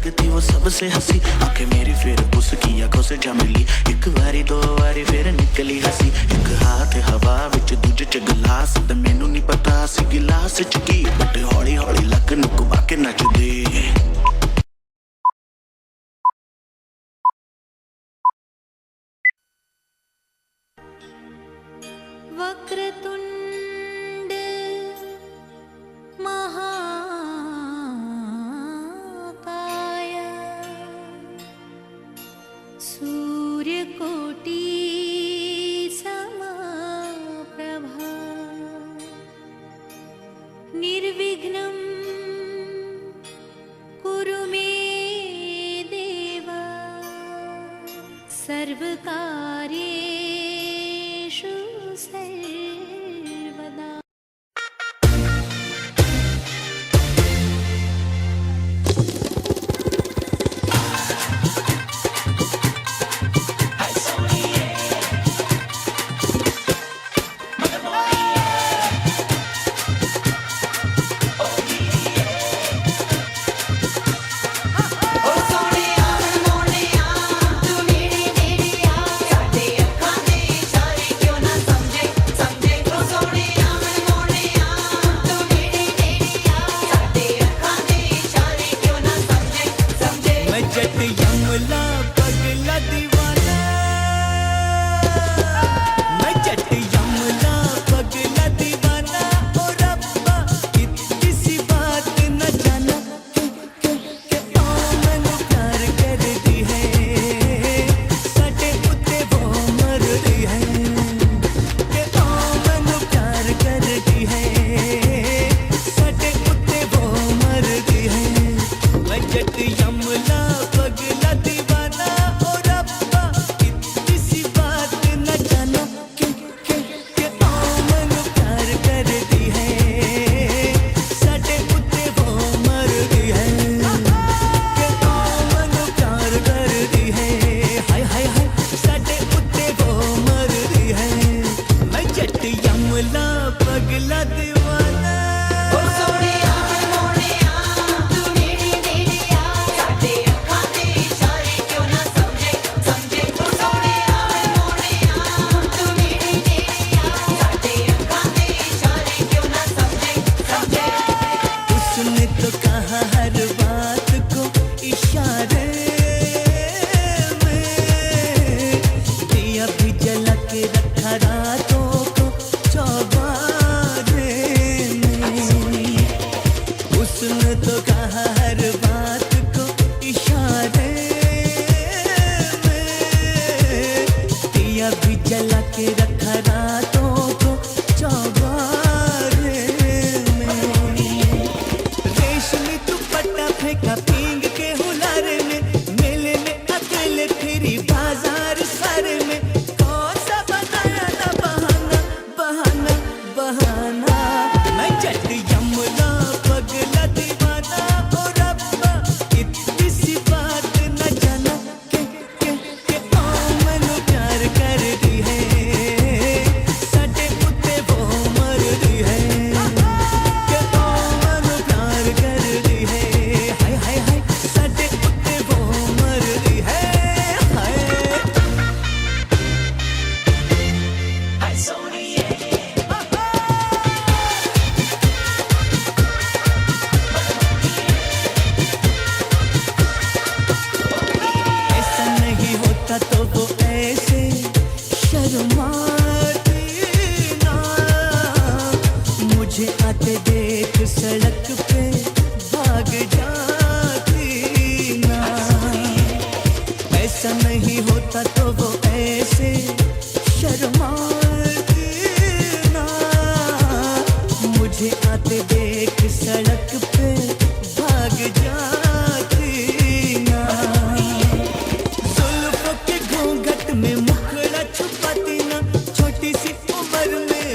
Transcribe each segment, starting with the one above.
लगती वो सबसे हंसी, आंखें मेरी फिर उसकी आंखों से जा मिली, एक बारी दो बारी फिर निकली हंसी, एक हाथ हवा विच दूजे च गिलास, ते मैनू नहीं पता सी गिलास च की, बट हौली हौली लक नू घुमा के नचदे। वक्रतुंड महाकाय सूर्यकोटि समप्रभा निर्विघ्नं कुरु मे देव सर्वकार्येषु सर्वदा।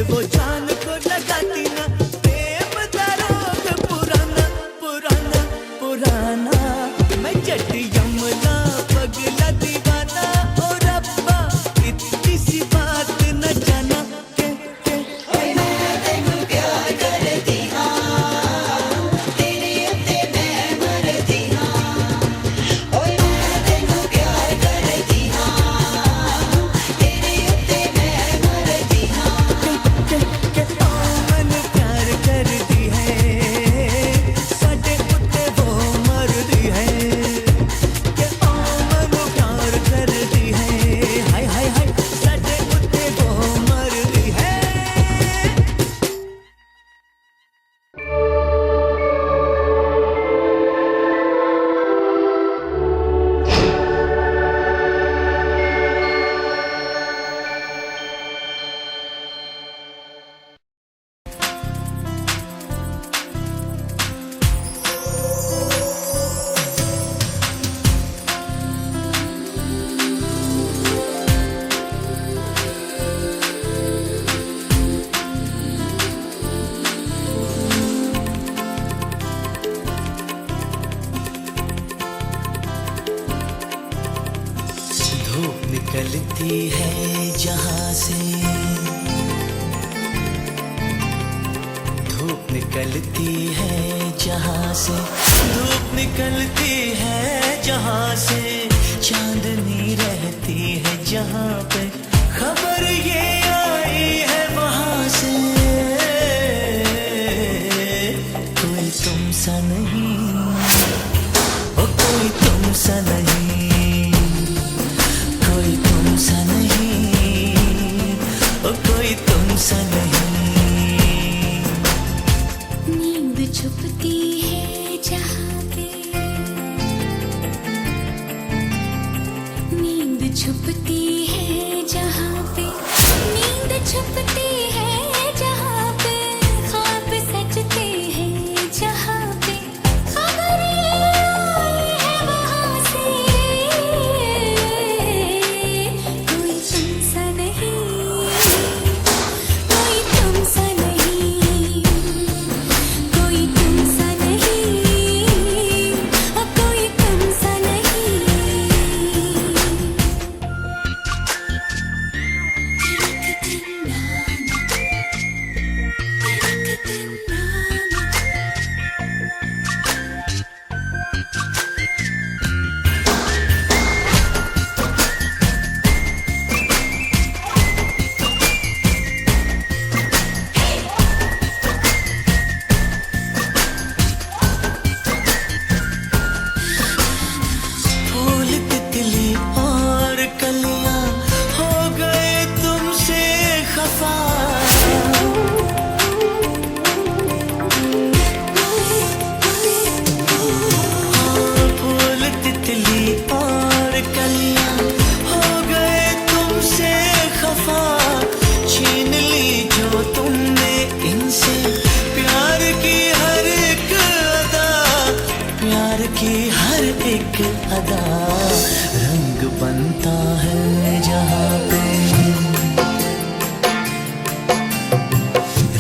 वो जान को लगाती ना, प्रेम दा रोग पुराना निकलती है जहां से, धूप निकलती है जहां से, धूप निकलती है जहां से, चांदनी रहती है जहां पे, खबर ये आई है वहां से, कोई तुम सा नहीं, ओ कोई तुम सा नहीं, कोई तुम सा नहीं, ओ कोई तुम सा नहीं। नींद छुपती है जहाँ पे, नींद छुपती है जहाँ पे, नींद छुपती है जहाँ पे, ख्वाब सजते हैं जहाँ पे, खबर ये आई है वहाँ से, कोई तुम सा नहीं, कोई तुम सा नहीं, कोई तुम सा नहीं, कोई तुम सा नहीं। फूल तितली और कलियां हो गए तुमसे खफा, फूल तितली और कलियां हो गए तुमसे खफा, छीन ली जो तुमने इनसे प्यार की हर एक अदा, प्यार की हर एक अदा, रंग बनता है जहाँ पे,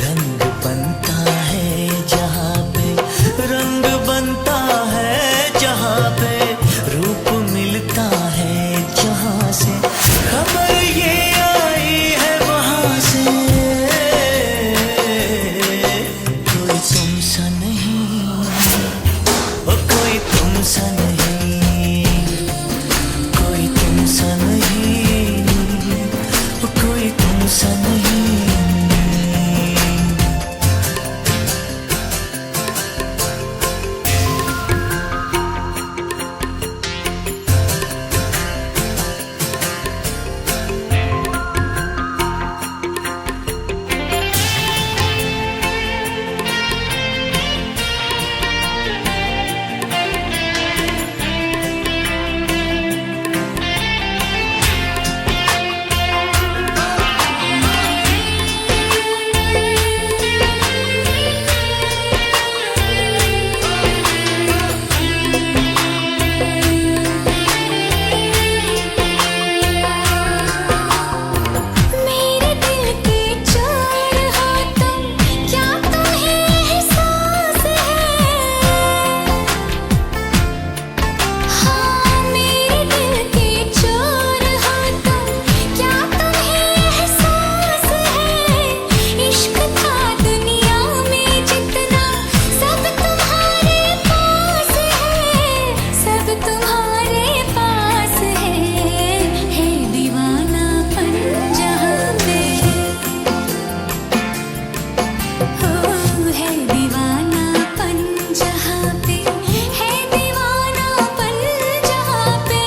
रंग बनता है जहाँ पे, रंग बनता है जहाँ पे, रूप मिलता है जहाँ से, खबर ये आई है वहाँ से, कोई तुम सा नहीं, ओ कोई तुम सा नहीं, कोई तुम सा नहीं, ओ कोई तुम सा नहीं। मेरे दिल के चोर हो तुम, क्या तुम्हें एहसास है? हाँ मेरे दिल के चोर हो तुम, क्या तुम्हें एहसास है? इश्क था दुनिया में जितना, सब तुम्हारे पास है, सब तुम्हारे पास है दीवानापन जहाँ पे, हो है दीवानापन जहाँ पे, है दीवानापन जहाँ पे,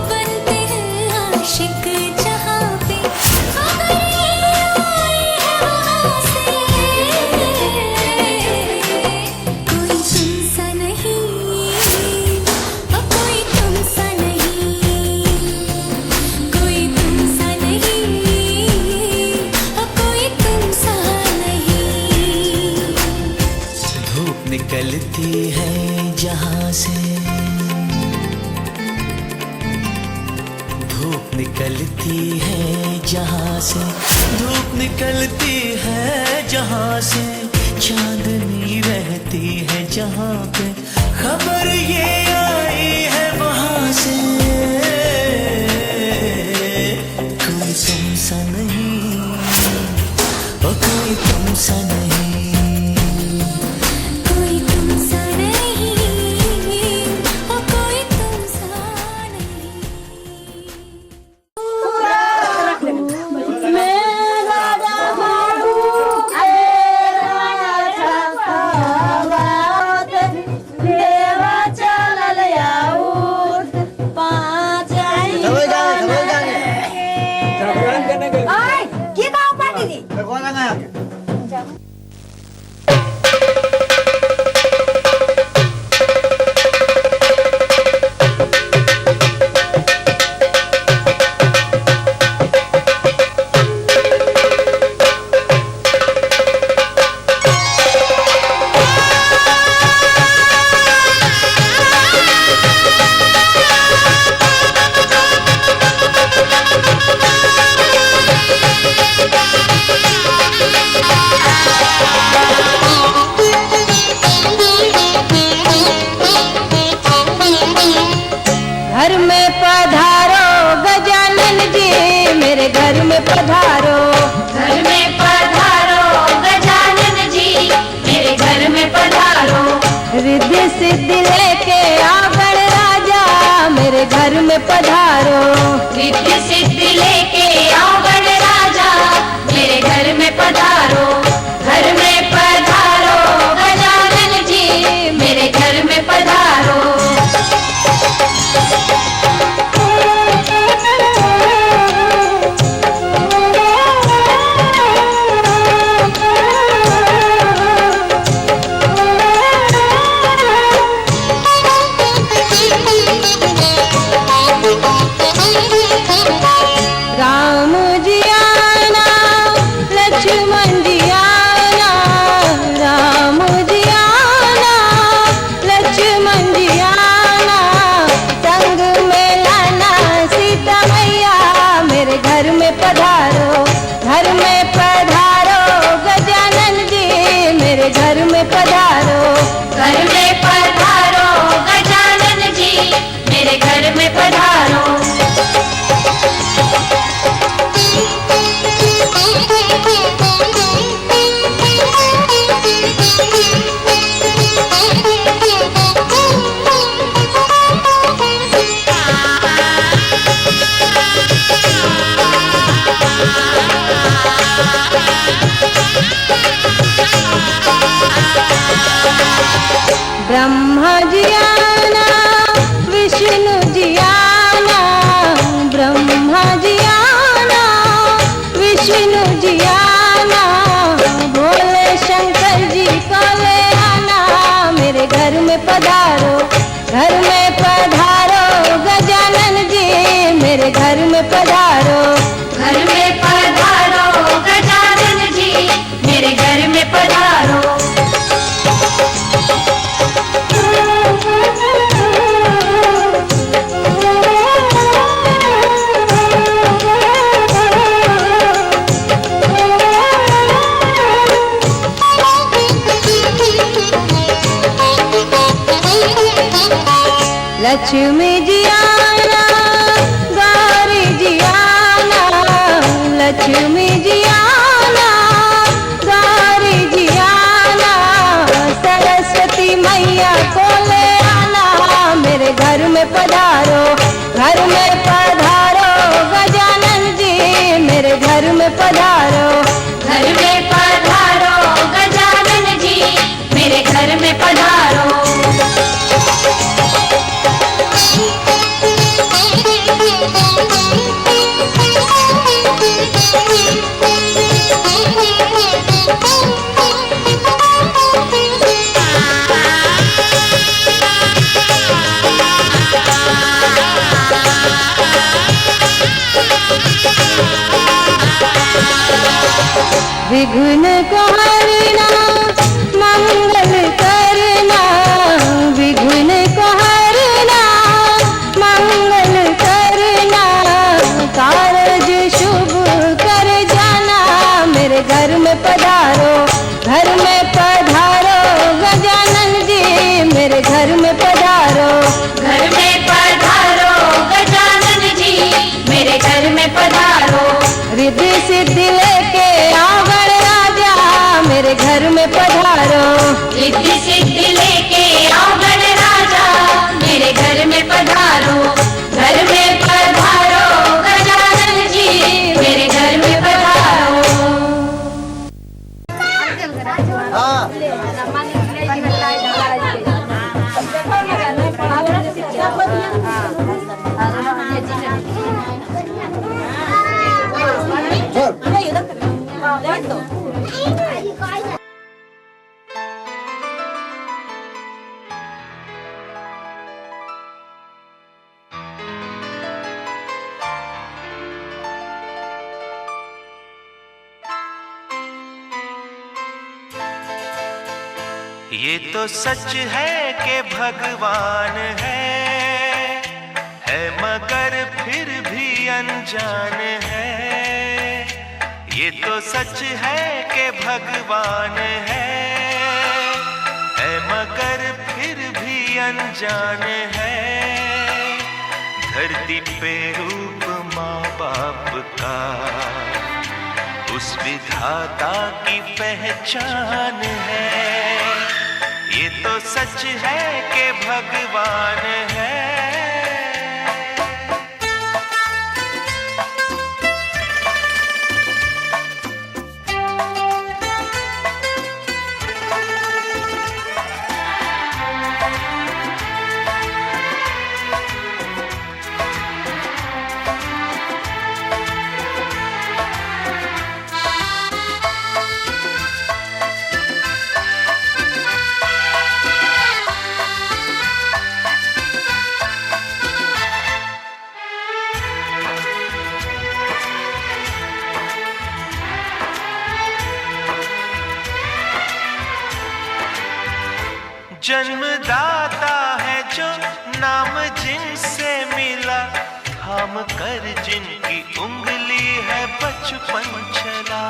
बनते हैं आशिक जहाँ पे, खबर ये आई है वहाँ से, कोई तुम सा नहीं, ओ कोई तुम सा नहीं, कोई तुम सा नहीं, ओ कोई तुम सा नहीं। धूप निकलती है जहां से, धूप निकलती है जहां से, धूप निकलती है जहां से, चांदनी रहती है जहां पे, खबर ये आई है वहां से, में पधारो। रिद्धि सिद्धि लेके आओ गण राजा, मेरे घर में पधारो। घर में पधारो गजानन जी, मेरे घर में पधारो। राम जी आना, लक्ष्मण जी आना, राम जी आना, लक्ष्मण जी आना, संग में लाना सीता मैया, मेरे घर में पधारो। घर में पधारो गजानन जी, मेरे घर में पधारो। घर में पधारो गजानन जी, मेरे घर में पधारो। ब्रह्मा जी आना, विष्णु जी आना, ब्रह्मा जी आना, विष्णु जी आना, भोले शंकर जी को ले आना, मेरे घर में पधारो। घर में पधारो गजानन जी, मेरे घर में पधारो। घर में पधारो गजानन जी, मेरे घर में पधारो। लक्ष्मी जी आना, गौरी जी आना, लक्ष्मी जी आना, गौरी जी आना, सरस्वती मैया को ले आना, मेरे घर में पधारो। घर में पधारो गजानन जी, मेरे घर में पधारो। घर में पधारो गजानन जी, मेरे घर में पधारो। विघ्न को हरना, मंगल करना, विघ्न को हरना, मंगल करना, कारज शुभ कर जाना, मेरे घर में पधारो। घर में पधारो गजानन जी, मेरे घर में पधारो। घर में पधारो गजानन जी, मेरे घर में पधारो। रिद्धि सिद्धि लेके आओ गण राजा, मेरे घर में पधारो। रिद्धि सिद्धि लेके आओ गण राजा, मेरे घर में पधारो। घर में पधारो गजानन जी, मेरे घर में पधारो। ये तो सच है कि भगवान है मगर फिर भी अनजान है। ये तो सच है कि भगवान है मगर फिर भी अनजान है। धरती पे रूप माँ बाप का उस विधाता की पहचान है। ये तो सच है कि भगवान है। जन्मदाता है जो नाम जिनसे मिला, थाम कर जिनकी उंगली है बचपन चला।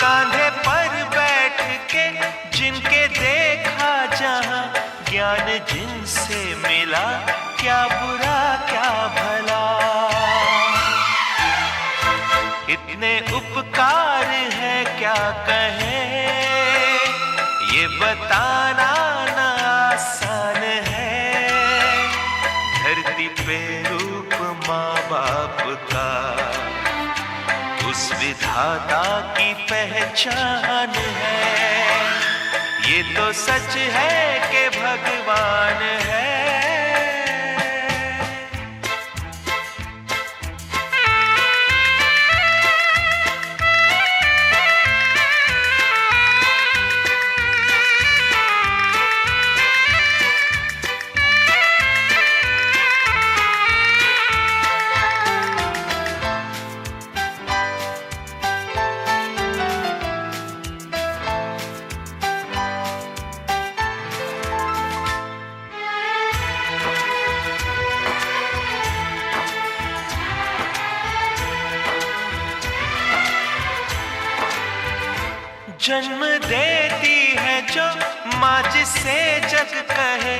कांधे पर बैठ के जिनके देखा जहां, ज्ञान जिनसे मिला, क्या बुरा क्या भला। इतने उपकार है क्या कहें, ये बताना ना आसान है। धरती पे रूप माँ बाप का, उस विधाता की पहचान है। ये तो सच है कि भगवान है। जन्म देती है जो माँ जिसे जग कहे,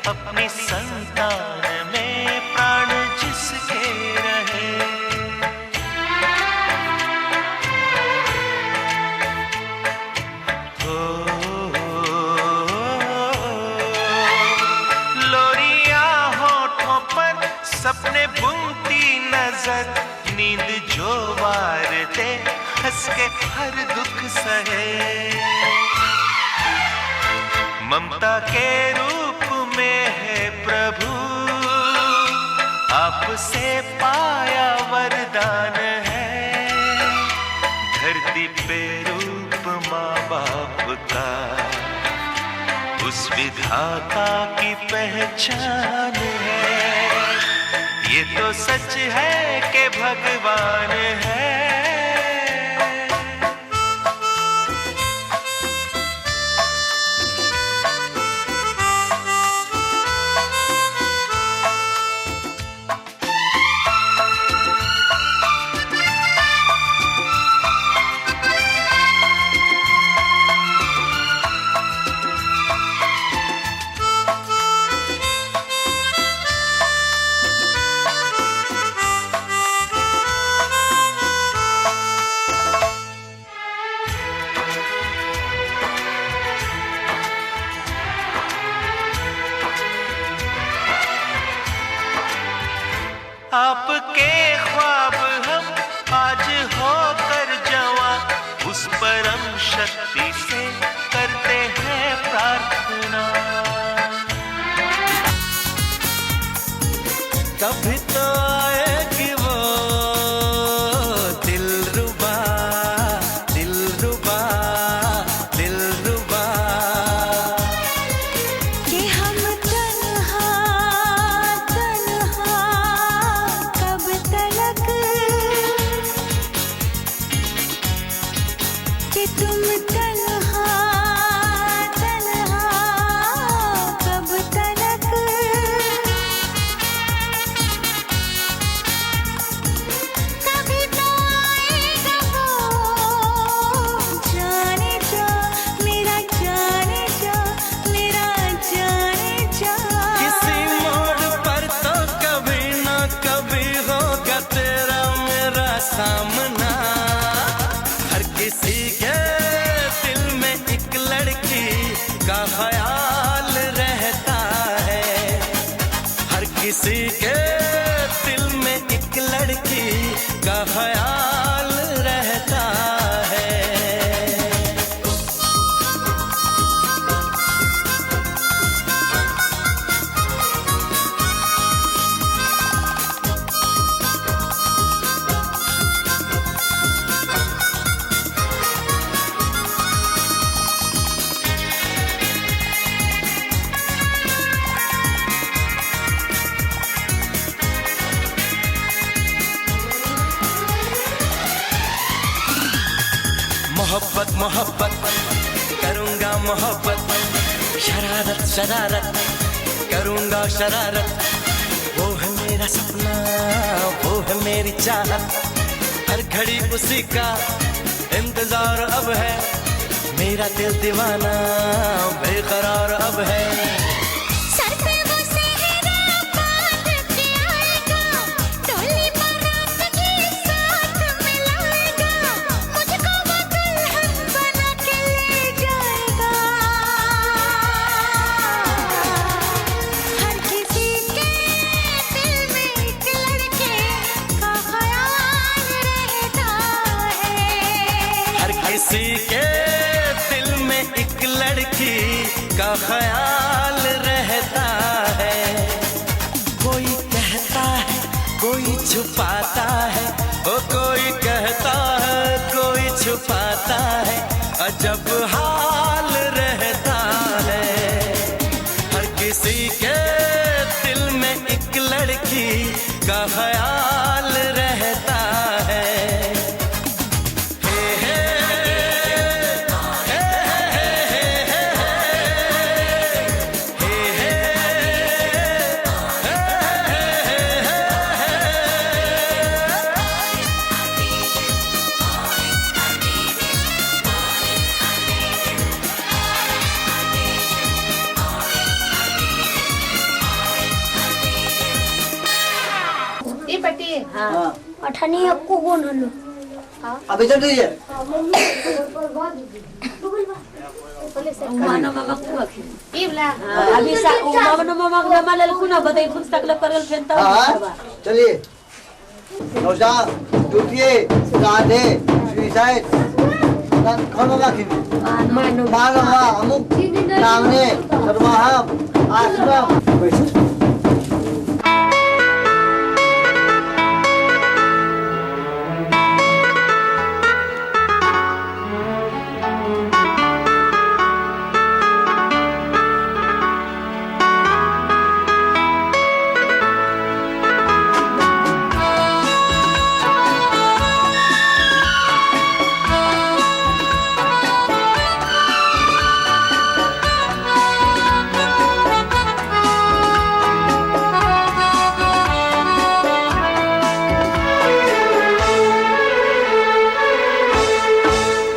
अपनी संतान में प्राण जिसके रहे। लोरियां होठों पर सपने बुनती नजर, नींद जो वार दे हंस के हर दुख सहे। ममता के रूप में है प्रभु, आपसे पाया वरदान है। धरती पे रूप माँ बाप का, उस विधाता की पहचान है। ये तो सच है कि भगवान है। आपके ख्वाब हम आज होकर जवां, उस परम शक्ति से करते हैं प्रार्थना। कभी तो आएगी वो दिलरुबा, दिलरुबा, दिलरुबा। कि हम तन्हा तन्हा कब तलक, कि तुम तन्हा तन्हा कब तलक। कभी तो आएगा वो, जाने जा मेरा, जाने जा मेरा, जाने जा। किसी मोड़ पर तो कभी ना कभी होगा तेरा मेरा सामना। हर किसी के दिल में एक लड़की का ख्याल रहता है। हर किसी के दिल में एक लड़की का ख्याल रहता है। मोहब्बत मोहब्बत करूँगा मोहब्बत, शरारत शरारत करूँगा शरारत। वो है मेरा सपना, वो है मेरी चाहत, हर घड़ी उसी का इंतजार अब है। मेरा दिल दीवाना बेकरार अब है। सर पे वो सेहरा बांध के आएगा, डोली बारात के साथ मिलाएगा, मुझको वो दुल्हन बना के ले जाएगा। हर किसी के दिल में एक लड़के का ख्याल रहता है। हर किसी के दिल में एक लड़की का ख्याल रहता है। कोई कहता है कोई छुपाता है, ओ कोई कहता है कोई छुपाता है, अजब हाल रहता है। हर किसी के दिल में एक लड़की का ख्याल रहता है। ये पट्टी हाँ अठनी आपको कौन हलो अभी चल दीजिए। मानो मामा को ये वाला अभी सा मानो मामा को मामा ले कुना बताई खुद तकलीफ करल फेंता हाँ चलिए। नौशा टूटिए राधे सुइसाइड खाना रखी मानो बागवा अमुक सामने सरवाहा आसरा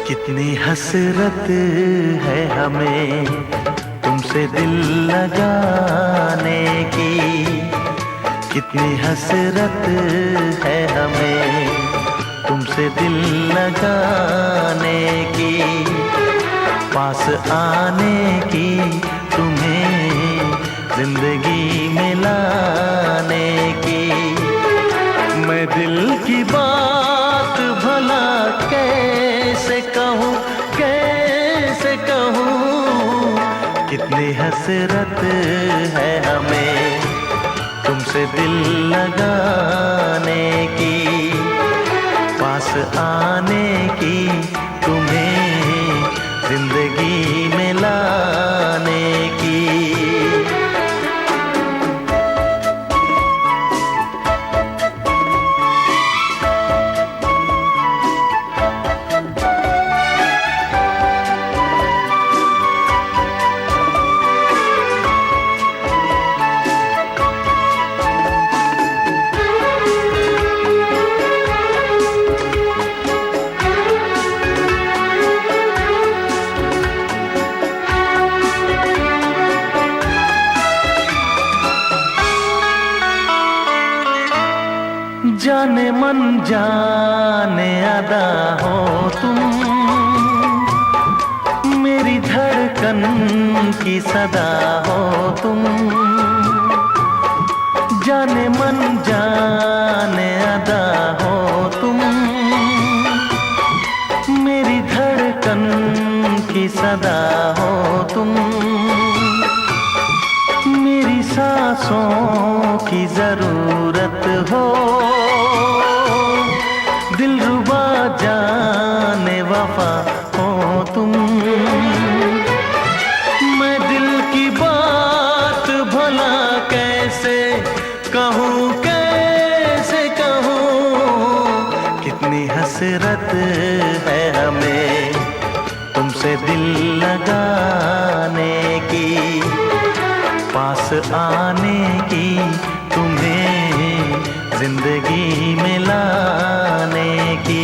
कितनी हसरत है हमें तुमसे दिल लगाने की, कितनी हसरत है हमें तुमसे दिल लगाने की, पास आने की तुम्हें जिंदगी में लाने की। मैं दिल की बात भला कैसे कहूँ कैसे कहूँ, कितनी हसरत है हमें तुमसे दिल लगाने की, पास आने की तुम्हें जिंदगी में लाने की। जाने मन जाने अदा हो तुम, मेरी धड़कन की सदा हो तुम। जाने मन जाने अदा हो तुम, मेरी धड़कन की सदा हो तुम। मेरी सांसों की जरूरत हो, दिलरुबा जाने वफा हो तुम। मैं दिल की बात भला कैसे कहूँ कैसे कहूँ, कितनी हसरत है हमें आने की, तुम्हें जिंदगी में लाने की।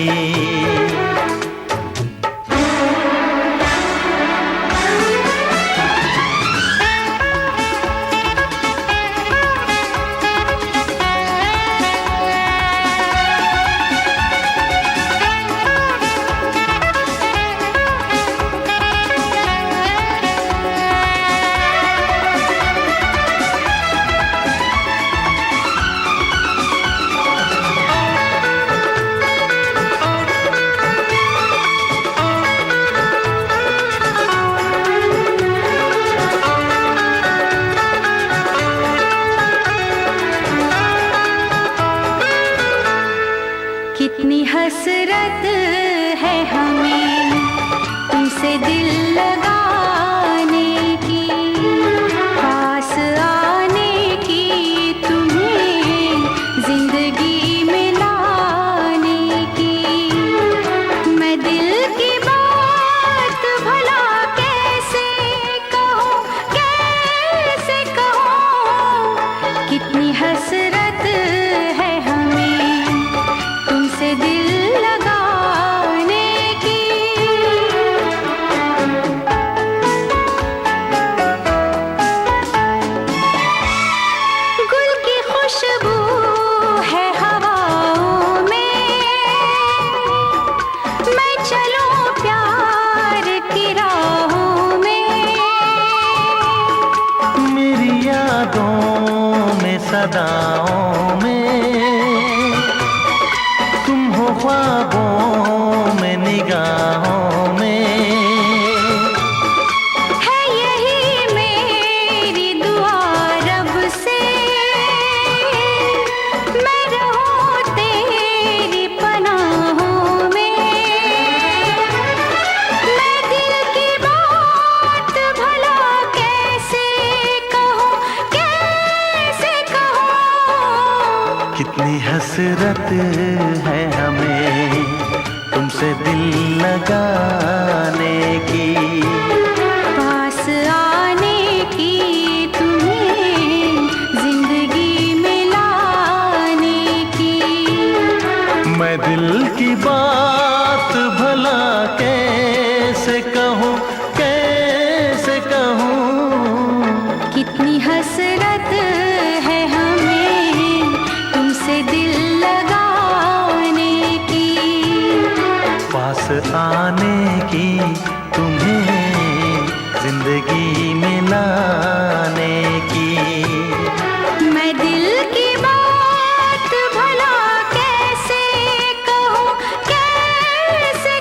कितनी हसरत है हमें तुमसे दिल लगाने की, पास आने की, तुम्हें जिंदगी में लाने की। मैं दिल की बात भला कैसे कहूँ, कैसे कहूँ। कितनी हसरत है हमें तुमसे दिल लगाने की। गुल की खुशबू है हवाओं में, मैं चलूं प्यार की राहों में। मेरी यादों में सदाओं में, तुम हो ख्वाबों में निगाहों में। है यही मेरी दुआ रब से, मैं रहूं तेरी पनाहों में। मैं दिल की बात भला कैसे कहूँ, कैसे कहूँ। कितनी हसरत है हमें तुमसे दिल लगाने की, पास आने की, तुम्हें जिंदगी में लाने की। मैं दिल की बात भला कैसे कहूँ, कैसे कहूँ। कितनी हसरत है हमें तुमसे दिल लगाने की, पास आने की, तुम्हें जिंदगी में लाने की। मैं दिल की बात भला कैसे कहूँ, कैसे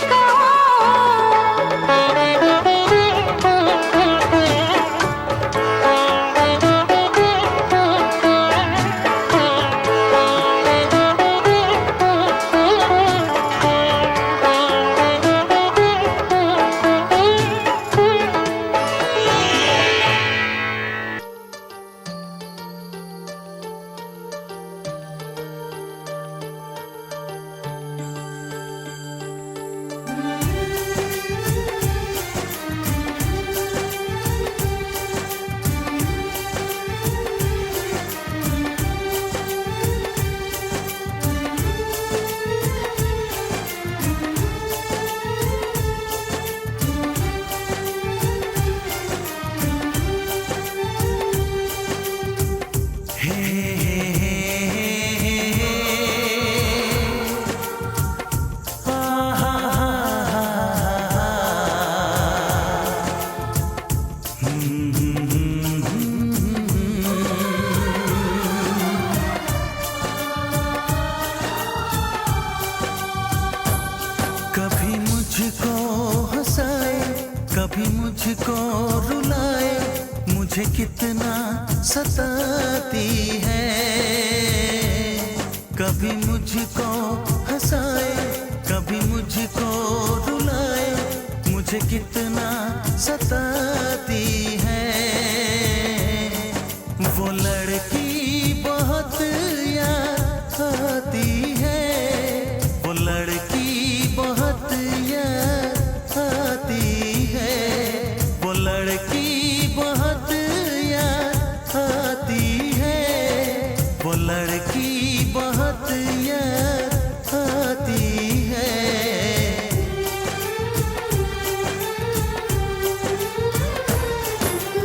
कभी मुझको रुलाए, मुझे कितना सताती है। कभी मुझको हंसाए, कभी मुझको रुलाए, मुझे कितना सताती है। वो लड़की बहुत याद आती है, वो लड़की बहुत याद आती है, वो लड़की बहुत याद लड़की बहुत याद आती है।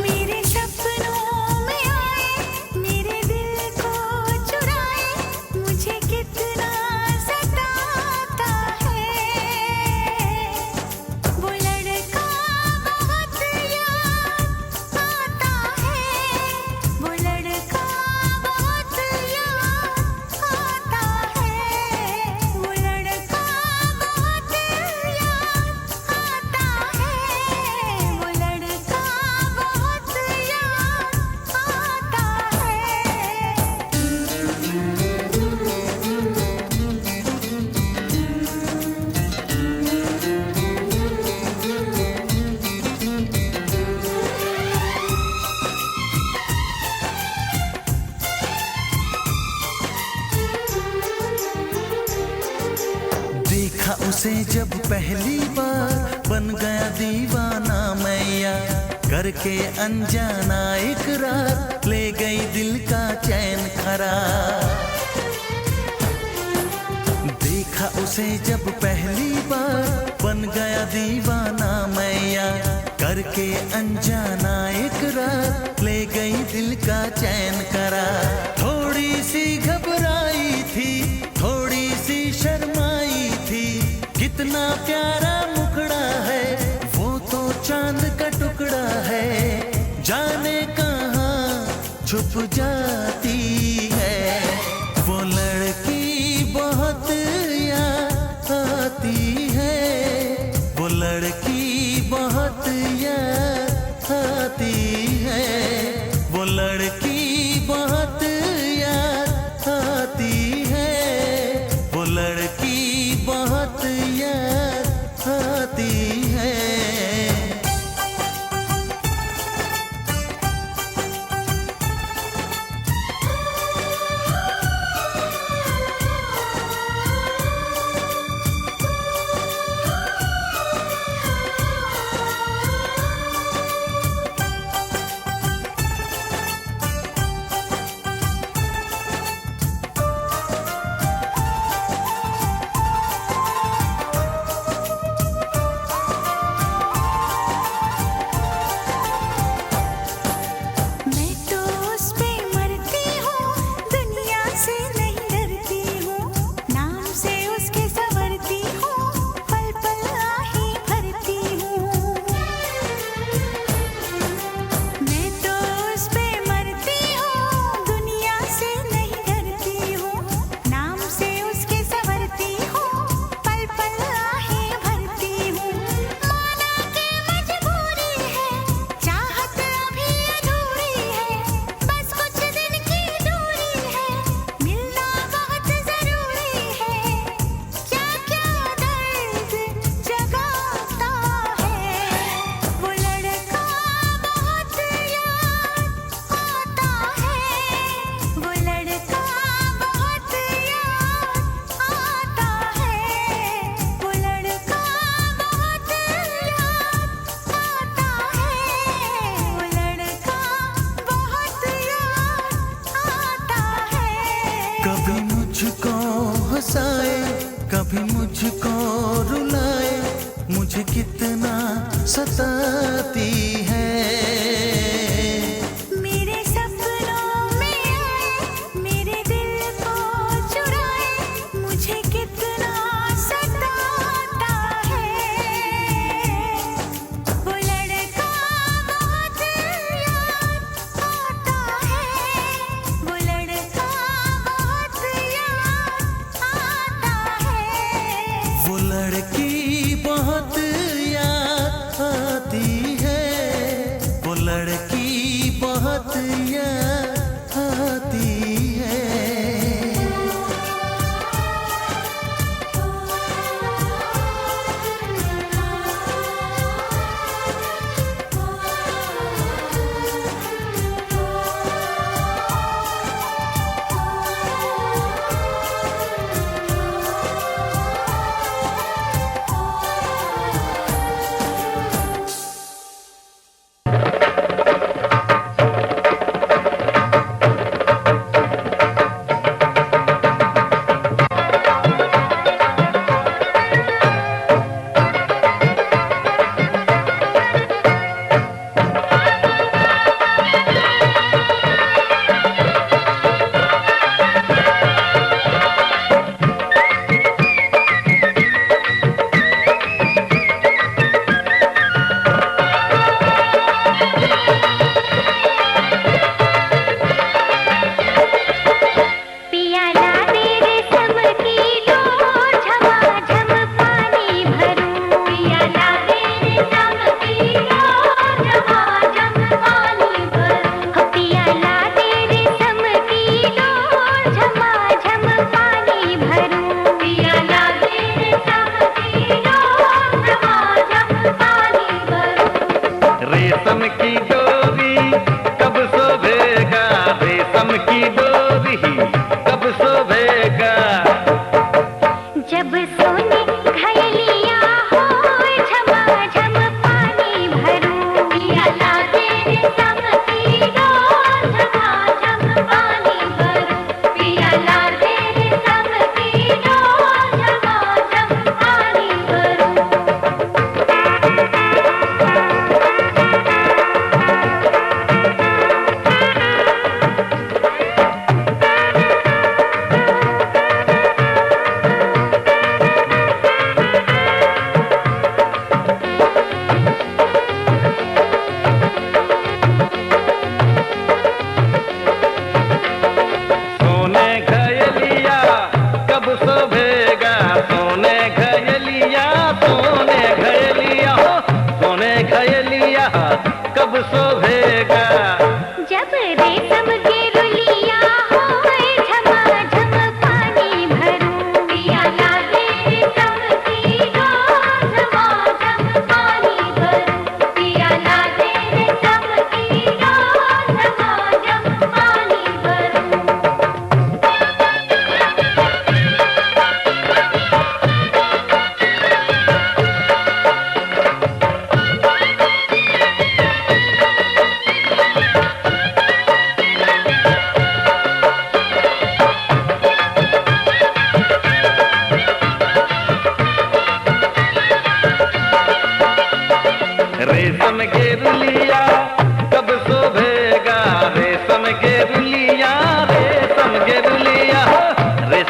मेरे सपनों में आए, मेरे दिल को चुराए, मुझे कितना सताता है। वो लड़का बहुत याद आता है, वो लड़का बहुत याद आता है, वो लड़का बहुत याद आता है, वो लड़का बहुत याद आता देखा उसे जब पहली बार बन गया दीवाना मैया, करके अनजाना इकरार ले गई दिल का चैन करार। देखा उसे जब पहली बार बन गया दीवाना मैया, करके अनजाना इकरार ले गई दिल का चैन करार। थोड़ी सी घबराई थी, थोड़ी सी शर्माई थी, कितना प्यारा मुखड़ा है, वो तो चांद का टुकड़ा है, जाने कहाँ छुप जाती है। वो लड़की बहुत याद आती है, वो लड़की बहुत याद आती है, वो लड़की बहुत याद आती है, वो लड़की बहुत याद आती है। मैं तो उस पे मरती हूँ, दुनिया से नहीं डरती हूँ, नाम से उसके संवरती हूँ, पल पल आही भरती हूँ। मैं तो उस पे मरती हूँ, दुनिया से नहीं डरती हूँ, नाम से उसके संवरती हूँ, पल पल आही भरती हूँ। माना के मजबूरी है, चाहत अभी अधूरी है, बस कुछ दिन की दूरी है, मिलना बहुत जरूरी है। क्या क्या दर्द जगाता है, वो लड़का बहुत याद आता है, वो लड़का बहुत याद आता है, वो लड़का बहुत याद आता है, वो लड़का बहुत याद आता है। कभी मुझको हंसाए, कभी मुझको रुलाए, मुझे कितना सताती है। मेरे सपनों में आए, मेरे दिल को चुराए, मुझे कितना सताता है। वो लड़का बहुत याद आता है, वो लड़का बहुत याद आता है। वो लड़की बहुत याद आती है,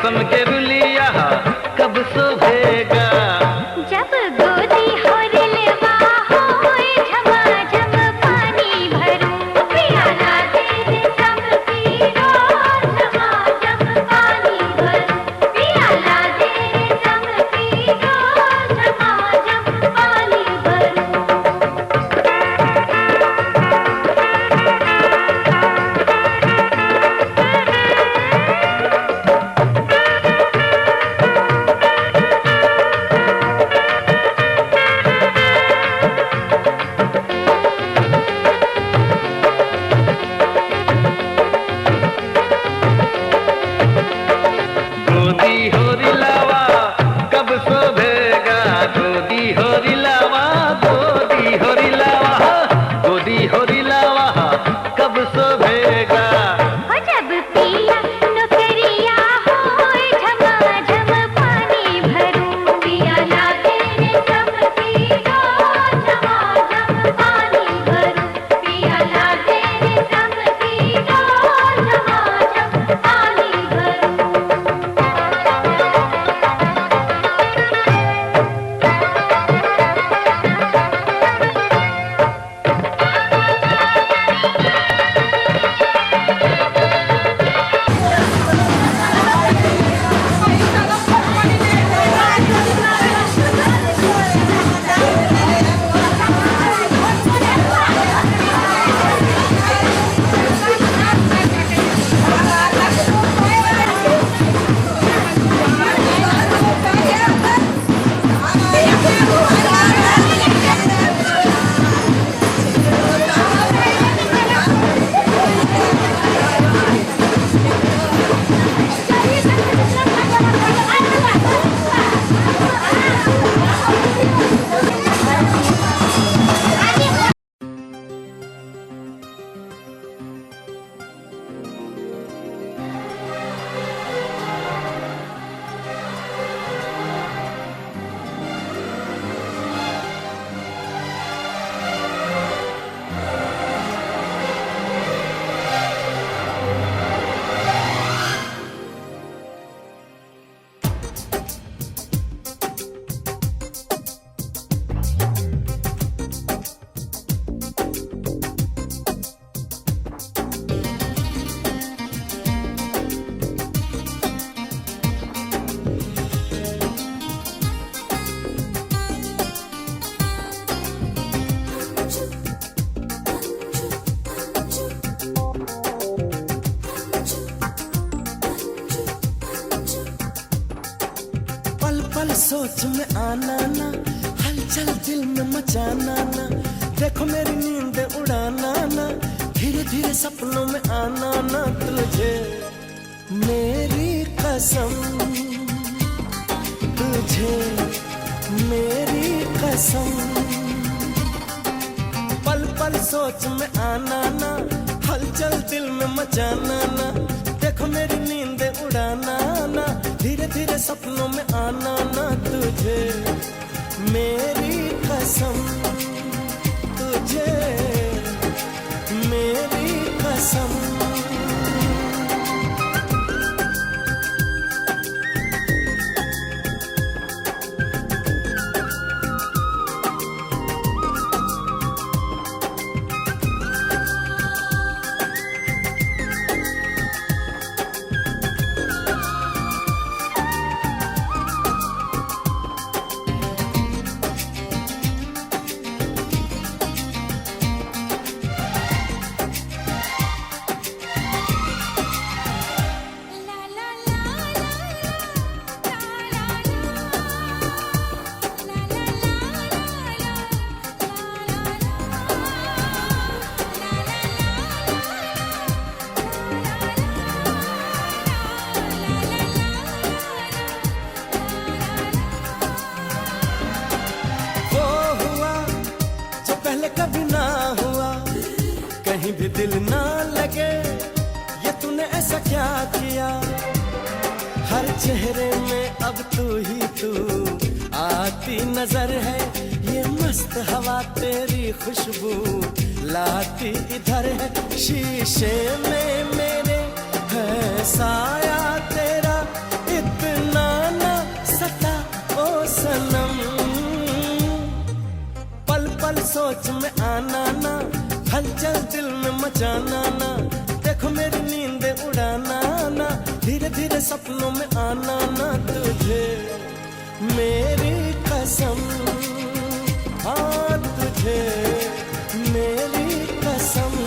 रेशम के रुलिया कब शोभेगा। जब गोदी हो रिलवा होए झमाझम पानी भरूं पियाला तेरे सम की रोज झमाझम पानी भरूं पियाला तेरे सम की रोज झमाझम पानी भरूं। गोदी हो रिलावा कब शोभेगा। गोदी हो रिलावा गोदी हो रिलावा गोदी हो रिलावा कब शोभेगा। हो जब पिया नौकरिया होए झमाझम पानी भरूं पियाला तेरे सम की रोज झमाझम पानी भरूं पियाला तेरे सम की रोज झमाझम पानी भरूं। पल पल सोच में आना ना, हलचल दिल में मचाना ना, देखो मेरी नींद उड़ाना ना, धीरे धीरे सपनों में आना ना, तुझे मेरी कसम, तुझे मेरी कसम। पल पल सोच में आना ना, हलचल दिल में मचाना ना, देखो मेरी नींद उड़ाना ना, धीरे धीरे सपनों में आना ना, तुझे मेरी कसम, तुझे मेरी कसम। पहले कभी ना हुआ, कहीं भी दिल ना लगे, ये तूने ऐसा क्या किया। हर चेहरे में अब तू ही तू आती नजर है, ये मस्त हवा तेरी खुशबू लाती इधर है। शीशे में मेरे है साया तेरा, हलचल दिल में मचाना ना, देखो मेरी नींद उड़ाना ना, धीरे धीरे सपनों में आना ना, तुझे मेरी कसम, हाँ तुझे मेरी कसम।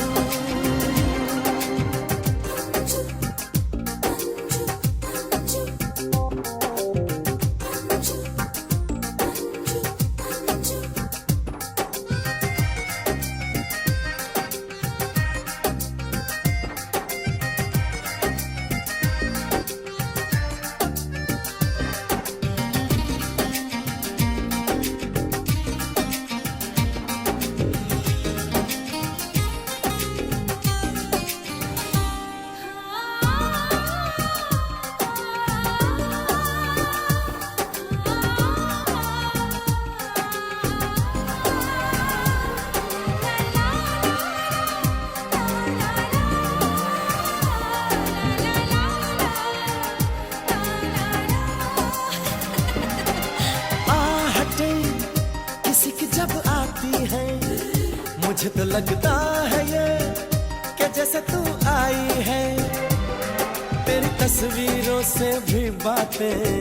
मुझे तो लगता है ये कि जैसे तू आई है, तेरी तस्वीरों से भी बातें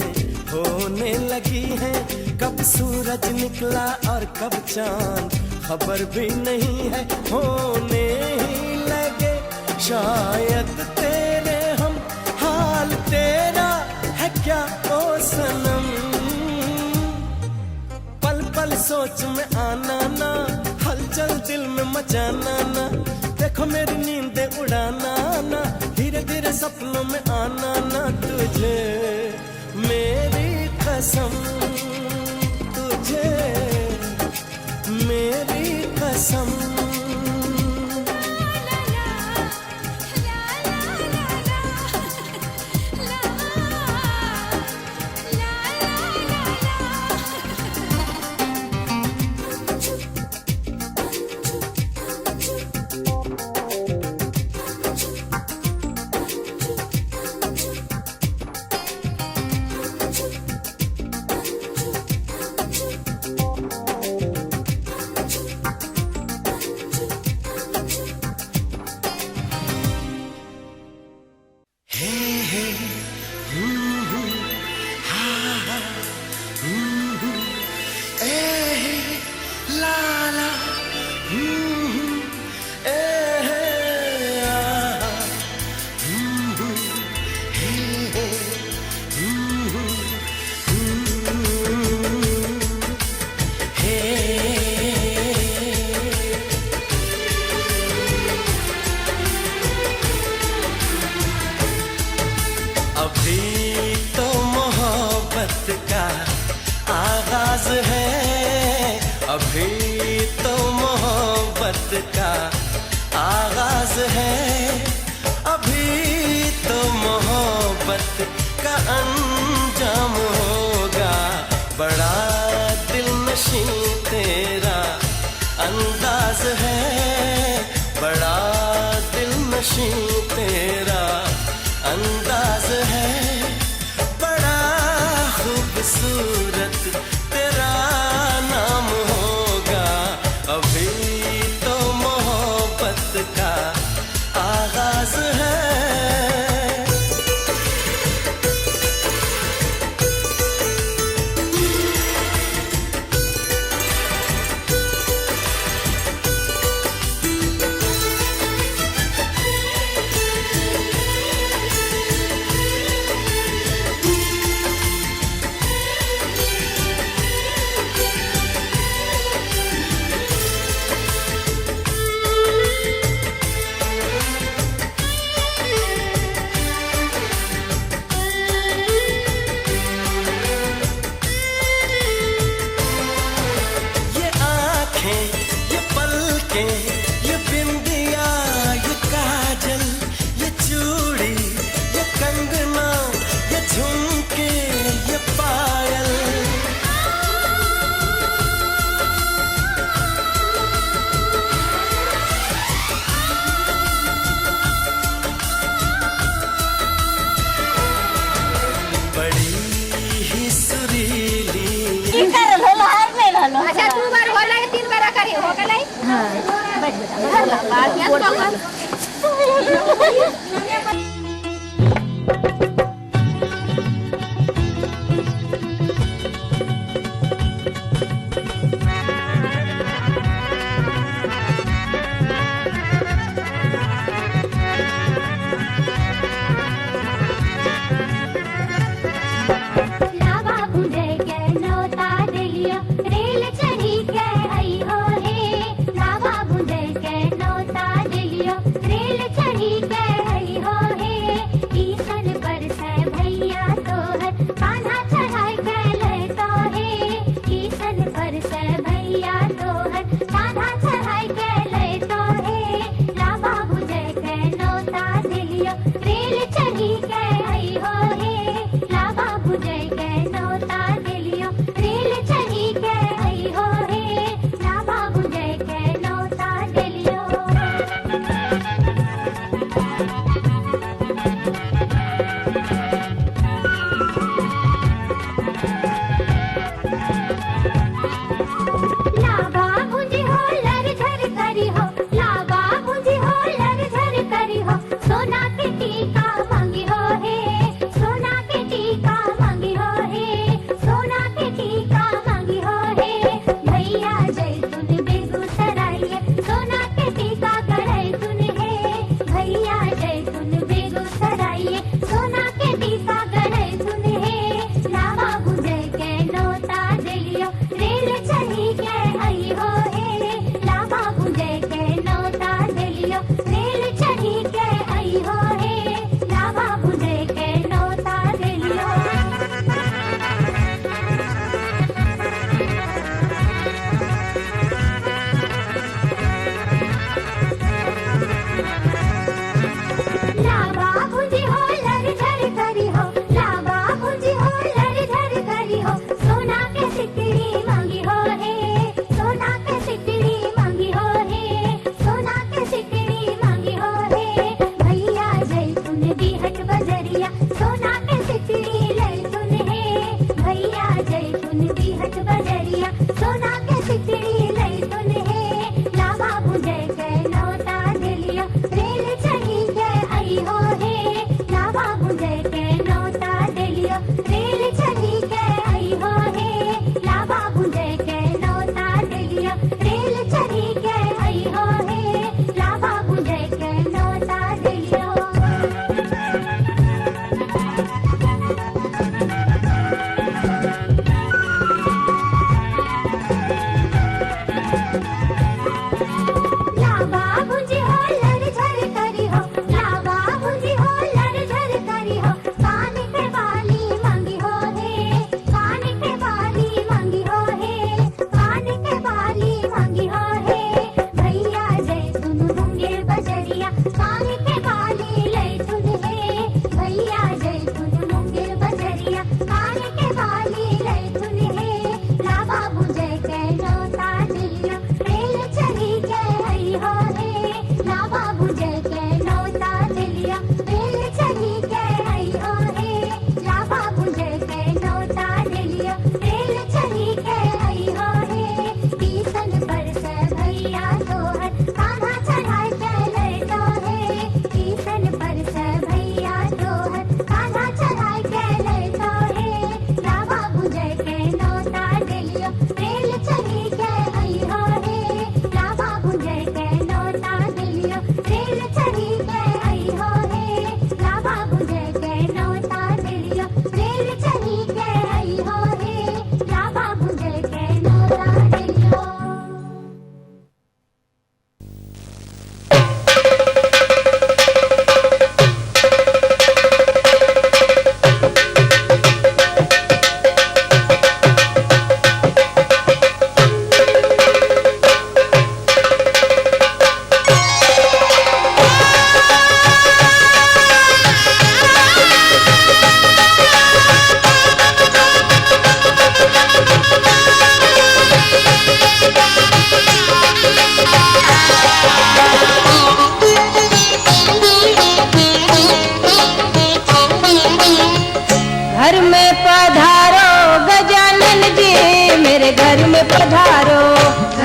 होने लगी हैं। कब सूरज निकला और कब चांद खबर भी नहीं है, होने ही लगे शायद तेरे हम, हाल तेरा है क्या ओ सनम। पल पल सोच में आना ना, हलचल दिल में मचाना ना, देखो मेरी नींदें उड़ाना ना, धीरे धीरे सपनों में आना ना, तुझे मेरी कसम, तुझे मेरी कसम। अभी तो मोहब्बत का आगाज है, अभी तो मोहब्बत का अंजाम होगा। बड़ा दिलनशीं तेरा अंदाज है, बड़ा दिलनशीं तेरा अंदाज है, बड़ा खूबसूरत तेरा नाम होगा। अभी तो मोहब्बत का आगाज है।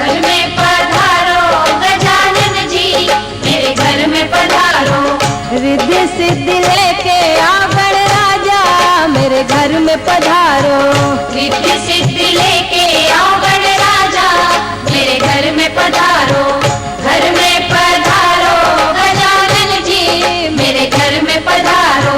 घर में पधारो गजानन जी। मेरे घर में पधारो। रिद्धि सिद्धि लेके आओ गणराजा, मेरे घर में पधारो, घर में पधारो गजानन जी, मेरे घर में पधारो।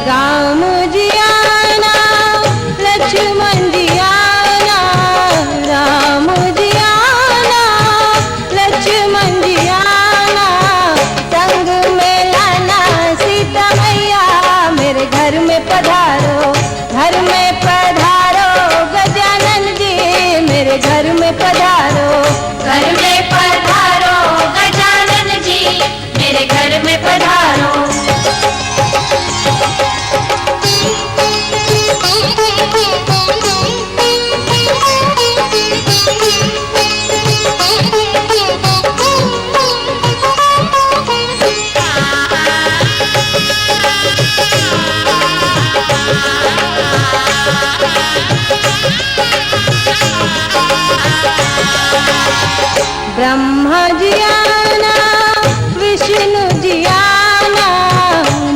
राम जी आना, लक्ष्मण जी आना, राम जी आना, लक्ष्मण जी आना, संग में लाना सीता मैया, मेरे घर में पधारो, घर में पधारो गजानन जी, मेरे घर में पधारो, घर में पधारो गजानन जी, मेरे घर में पधारो। ब्रह्मा जी आना, विष्णु जी आना,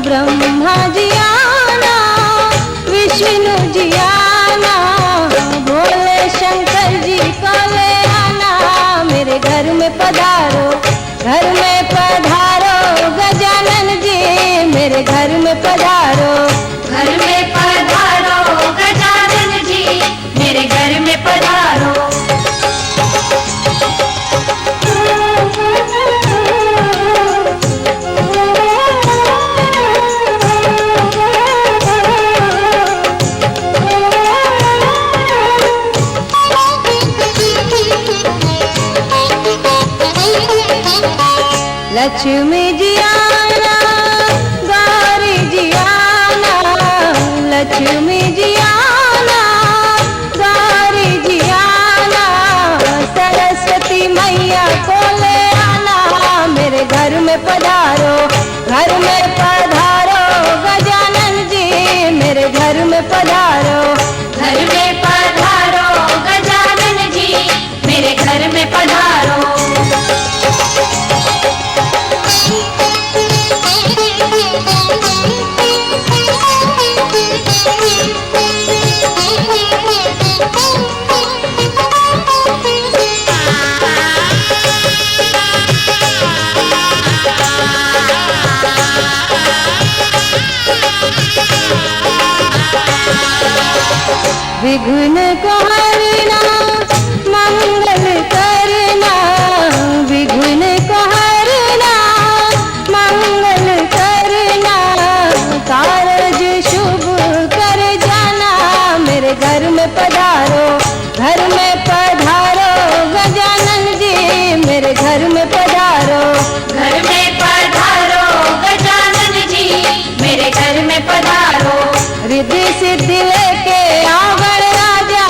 ब्रह्मा जी आना, विष्णु जी आना, भोले शंकर जी को ले आना, मेरे घर में पधारो, घर में पधारो गजानन जी, मेरे घर में पधारो, घर में पधारो गजानन जी, मेरे घर में पधारो। लक्ष्मी जी आना, गौरी जी आना, लक्ष्मी जी आना, गौरी जी आना, सरस्वती मैया को ले आना, मेरे घर में पधारो, घर में पधारो गजानन जी, मेरे घर में पधारो, घर में पधारो गजानन जी, मेरे घर में पधारो। विघ्न को हरना, मंगल करना, विघ्न को हरना, मंगल करना, कारज शुभ कर जाना, मेरे घर में पधारो, घर में पधारो गजानन जी, मेरे घर में पधारो, घर में पधारो गजानन जी, मेरे घर में पधारो। रिद्धि सिद्धि लेके आओ गणराजा,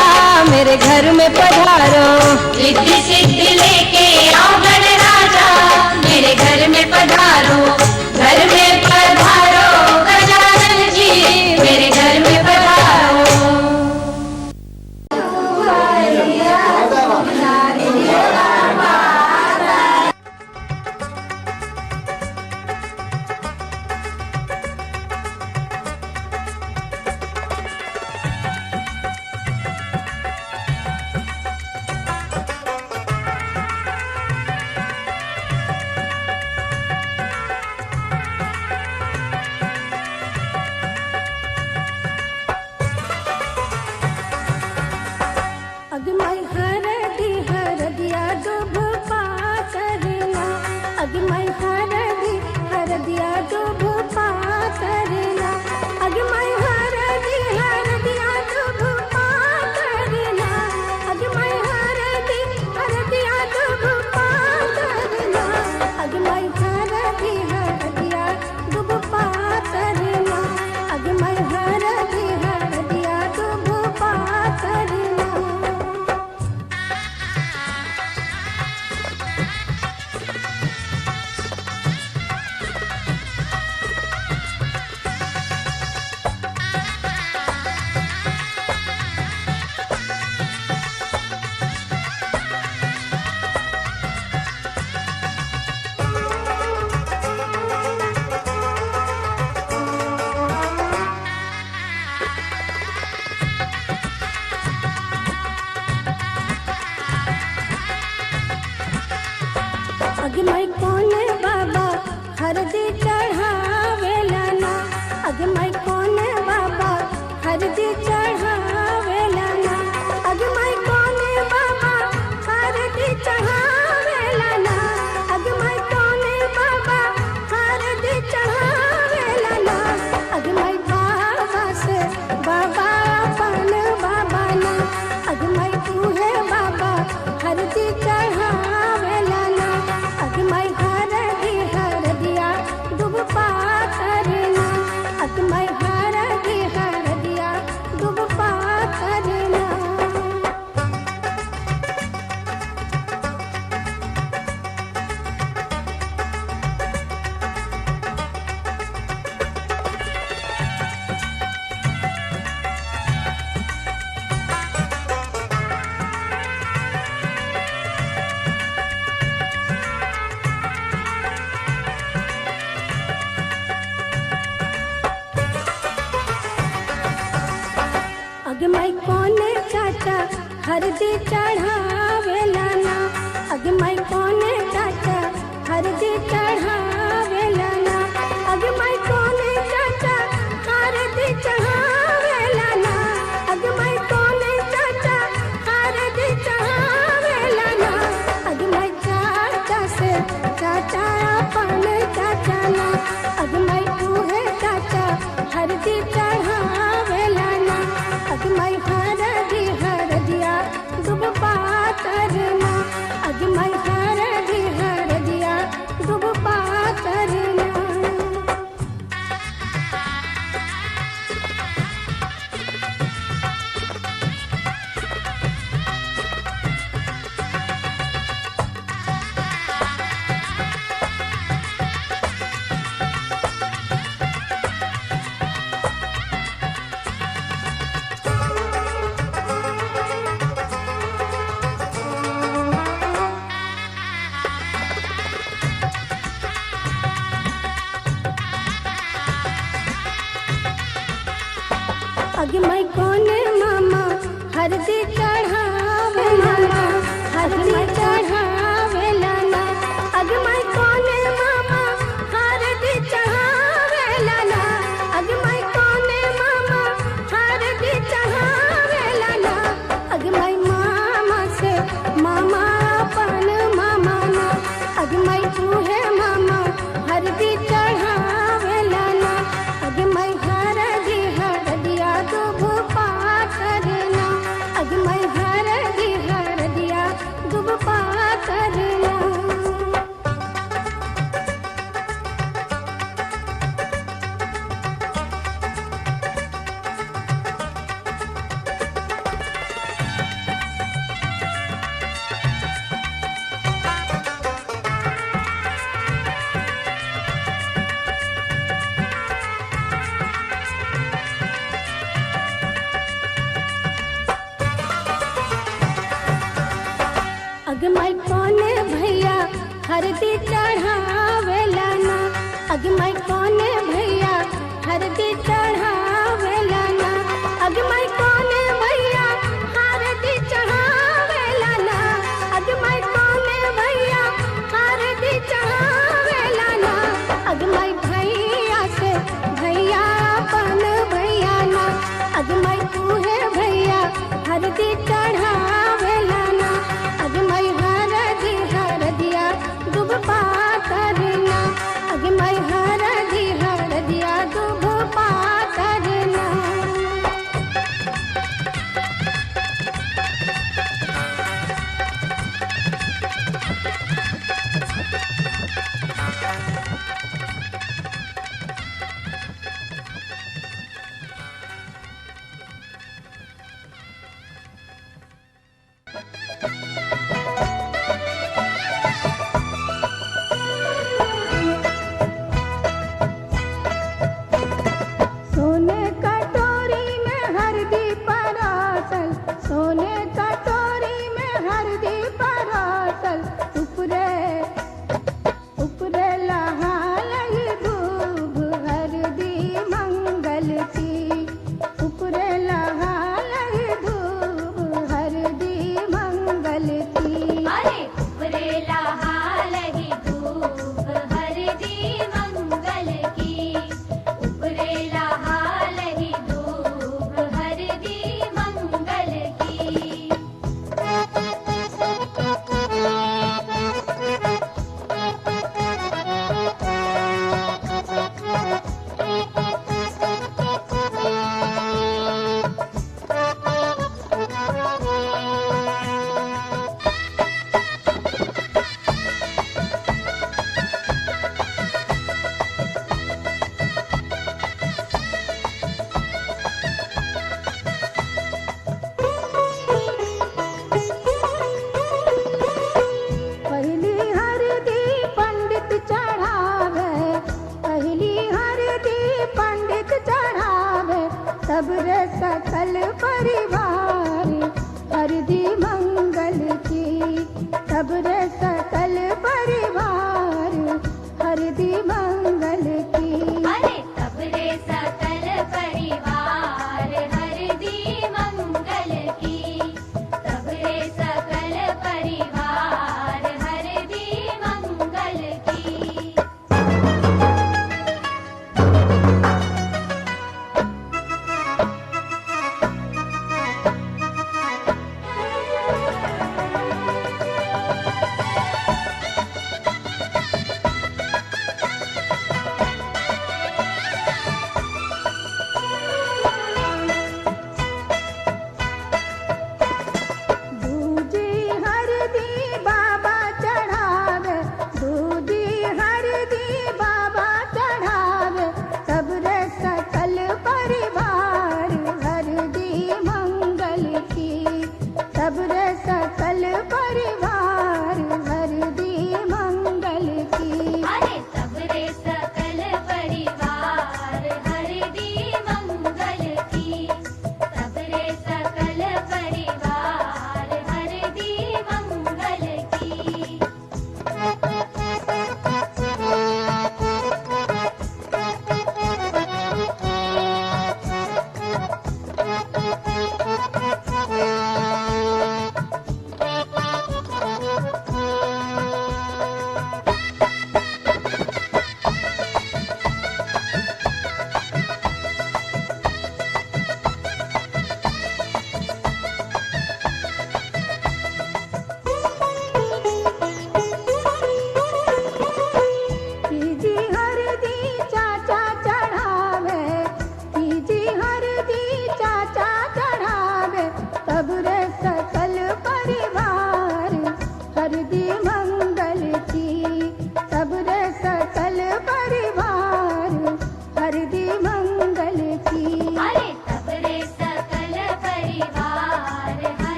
हरदी चढ़ावेला ना अग मैं कोने चाचा हरदी चढ़ावेला ना अग मैं कोने चाचा हरदी चढ़ावेला ना अग मैं कोने चाचा हरदी चढ़ावेला ना अग मैं चाचा से चाचा अपन चाचा ना अग मैं तूहे चाचा हरदी चढ़ावेला ना अग मैं हरदिया दुब पातरना अग मैं हरदिया दुब पातरना अग मैं कोने मामा हरदी चढ़ावेला ना हरदी चढ़ावेला ना अग मैं कोने मामा हरदी चढ़ावेला ना अग मैं कोने मामा हरदी चढ़ावेला ना अग मैं मामा से मामा अपन मामा ना अग मैं तूहे मामा हरदी चढ़ावेला ना अग मैं हरदिया दुब पातरना अग मैं हरदिया दुब पातरना अग मैं कोने भैया हरदी चढ़ावेला ना अग मैं कोने भैया हरदी चढ़ावेला ना अग मैं कोने भैया हरदी चढ़ावेला ना अग मैं कोने भैया हरदी चढ़ावेला ना अग मैं भैया से भैया अपन भैया ना अग मैं तूहे भैया हरदी चढ़ावेला ना अग मैं हरदिया दुब पातरना अग मैं हरदिया दुब पातरना सोने कटोरी में हरदी परासल सोने कटोरी में हरदी परासल ऊपरे ऊपरे लहा लही दूब हरदी मंगल की ऊपरे लहा लही दूब हरदी मंगल की अरे ऊपरे लहा लही धूप हरदी मंगल की ऊपरे लहा लही धूप हरदी मंगल की पहली हरदी पंडित चढ़ावे पहली हरदी पंडित चढ़ावे तब रे सकल परिवार हरदी मंगल की तब रे सकल परिवार हरदी मंगल की अरे तब रे सकल परिवार हरदी मंगल की तब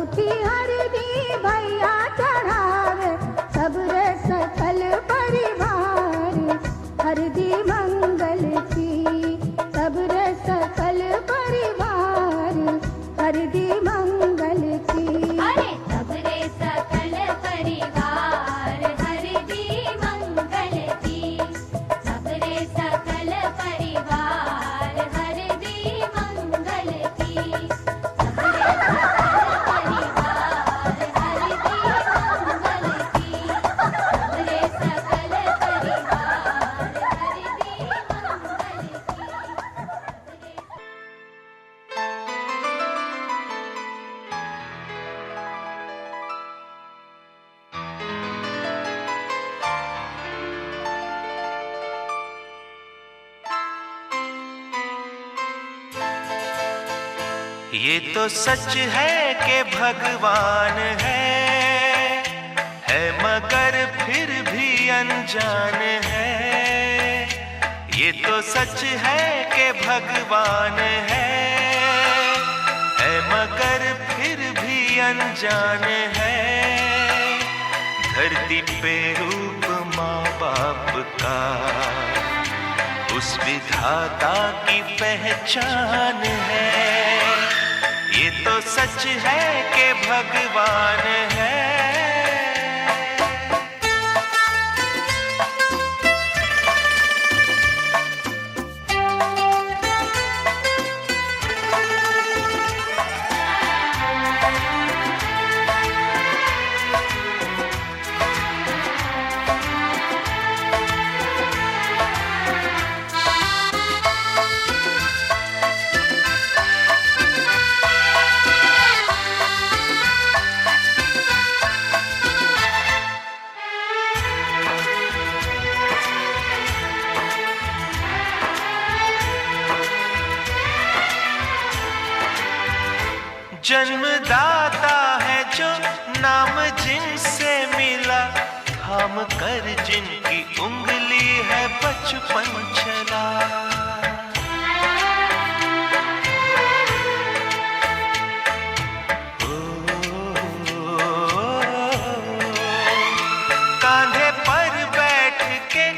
अंगूठी हरदी भैया चढ़ावे सबरे सकल परिवार हरदी मंगल की सबरे सकल परिवार हरदी मंगल की अरे सबरे सकल परिवार हरदी मंगल की सबरे सकल परिवार हरदी मंगल की सबरे सकल परिवार हरदी मंगल की सबरे सकल परिवार हरदी मंगल की ये तो सच है कि भगवान है मगर फिर भी अनजान है। ये तो सच है कि भगवान है मगर फिर भी अनजान है। धरती पे रूप माँ बाप का उस विधाता की पहचान है। ये तो सच है कि भगवान है। जन्मदाता है जो नाम जिनसे मिला थाम कर जिनकी उंगली है बचपन चला। कांधे पर बैठ के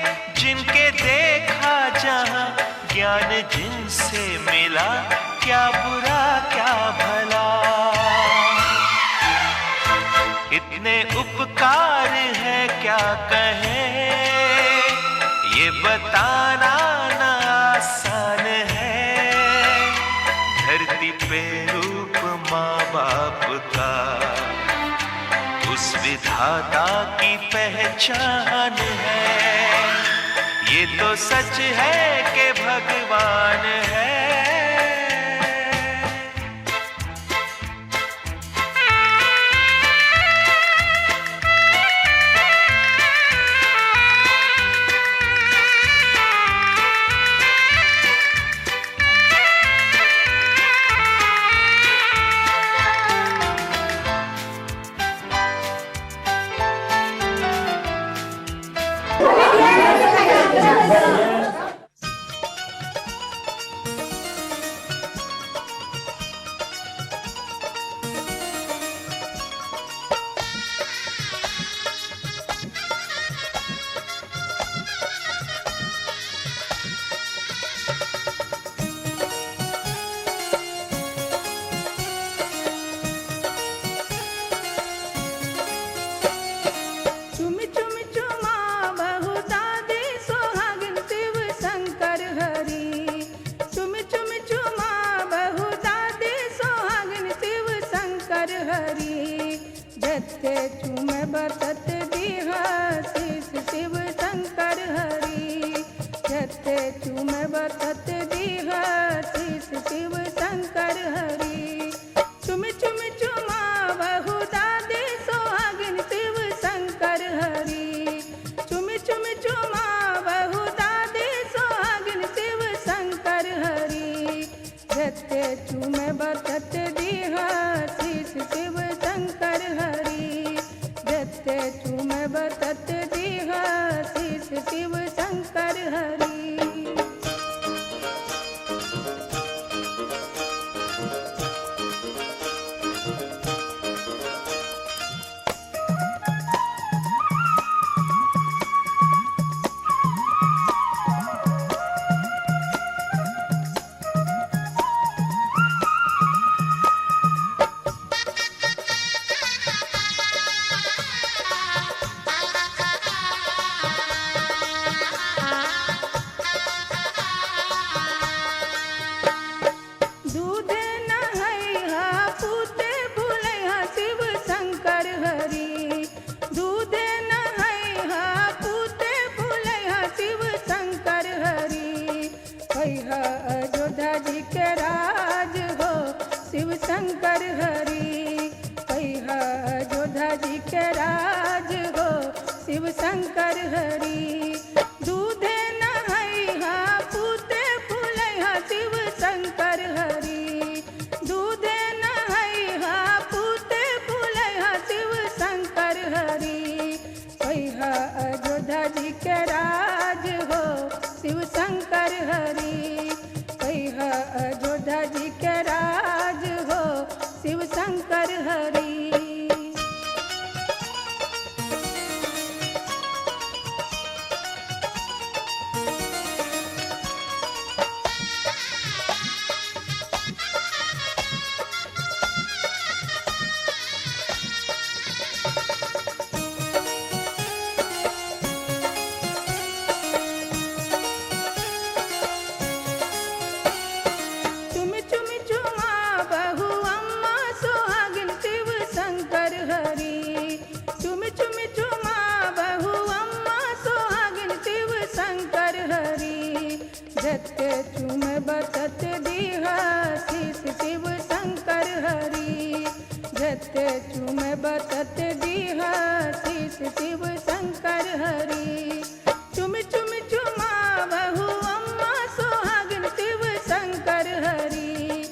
जिनके देखा जहां ज्ञान जिनसे मिला क्या बुरा क्या भला। इतने उपकार है क्या कहें ये बताना ना आसान है। धरती पे रूप माँ बाप का उस विधाता की पहचान है। ये तो सच है कि भगवान है। शिव शंकर हरि। चूमे बतत दीह शीस शिव शंकर हरि चुम चुम चुमा बहु अम्मा सोहागिन शिव शंकर हरि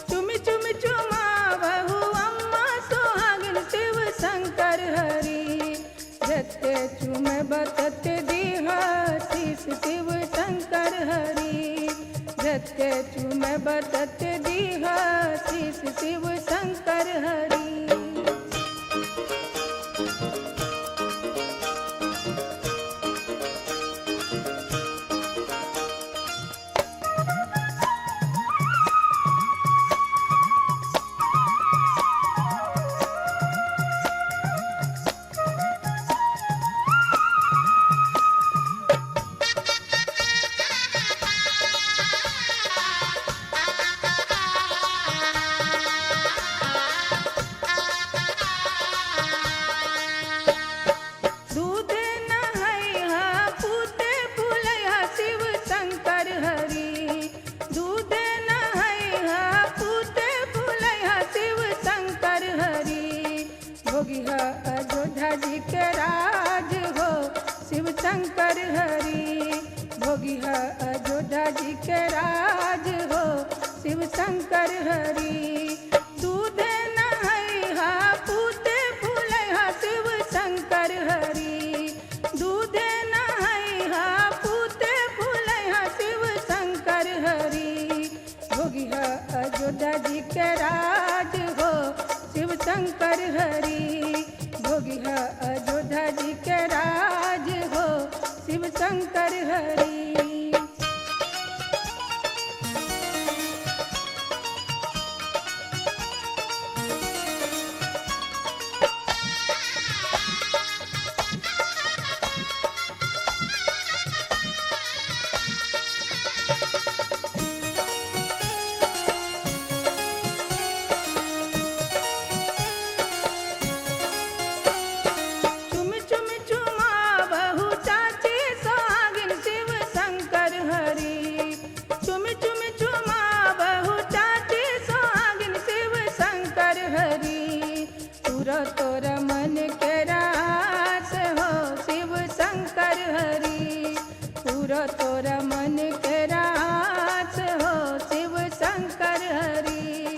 चुम चुम चुमा बहु अम्मा सोहागिन शिव शंकर हरि जते चूमे बतत दीह शीस शिव शंकर हरि जते चूमे बतत दीह शीस शिव शंकर हरि अयोध्या जी के राज हो शिव शंकर हरि भोगी है अयोध्या जी के राज हो शिव शंकर हरि दूधे नहैहा पूते फूलैहा शिव शंकर हरि दूधे नहैहा पूते फूलैहा शिव शंकर हरि भोगी है अयोध्या जी के राज हो शिव शंकर हरि भोगी है अयोध्या जी के राज हो शिव शंकर हरि तोरा मन के रास हो शिव शंकर हरि पूरा तोरा मन के रास हो शिव शंकर हरि